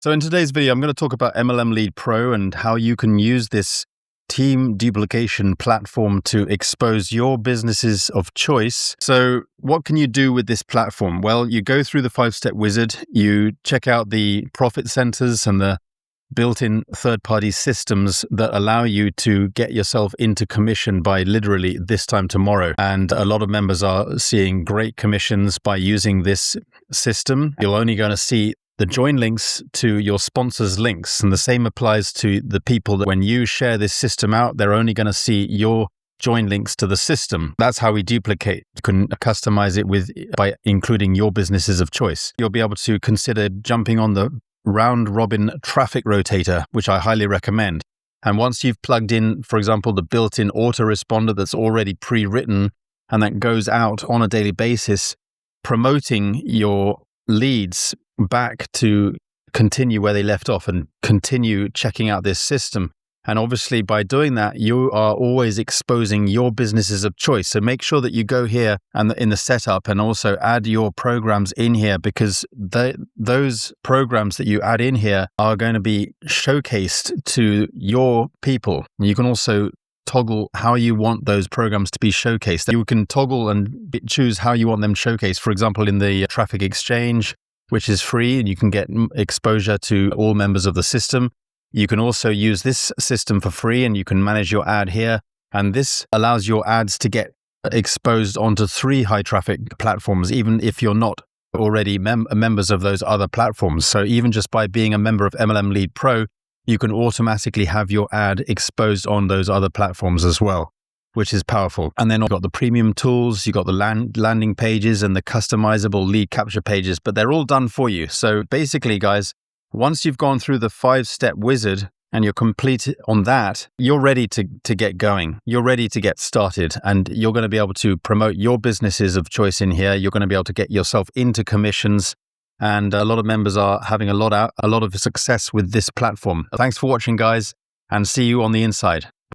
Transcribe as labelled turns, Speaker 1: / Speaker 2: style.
Speaker 1: So in today's video, I'm going to talk about MLM Lead Pro and how you can use this team duplication platform to expose your businesses of choice. So what can you do with this platform? Well, you go through the 5-step wizard, you check out the profit centers and the built-in third-party systems that allow you to get yourself into commission by literally this time tomorrow. And a lot of members are seeing great commissions by using this system. You're only going to see the join links to your sponsors' links. And the same applies to the people that when you share this system out, they're only going to see your join links to the system. That's how we duplicate. You can customize it by including your businesses of choice. You'll be able to consider jumping on the round robin traffic rotator, which I highly recommend. And once you've plugged in, for example, the built-in autoresponder that's already pre-written and that goes out on a daily basis, promoting your leads back to continue where they left off and continue checking out this system. And obviously by doing that, you are always exposing your businesses of choice. So make sure that you go here and in the setup and also add your programs in here, because those programs that you add in here are going to be showcased to your people. You can also toggle how you want those programs to be showcased. You can toggle and choose how you want them showcased. For example, in the traffic exchange, which is free, and you can get exposure to all members of the system. You can also use this system for free, and you can manage your ad here. And this allows your ads to get exposed onto 3 high traffic platforms, even if you're not already members of those other platforms. So even just by being a member of MLM Lead Pro, you can automatically have your ad exposed on those other platforms as well, which is powerful. And then you've got the premium tools, you've got the landing pages and the customizable lead capture pages, but they're all done for you. So basically, guys, once you've gone through the 5-step wizard and you're complete on that, you're ready to get going. You're ready to get started, and you're going to be able to promote your businesses of choice in here. You're going to be able to get yourself into commissions. And a lot of members are having a lot of success with this platform. Thanks for watching, guys, and see you on the inside.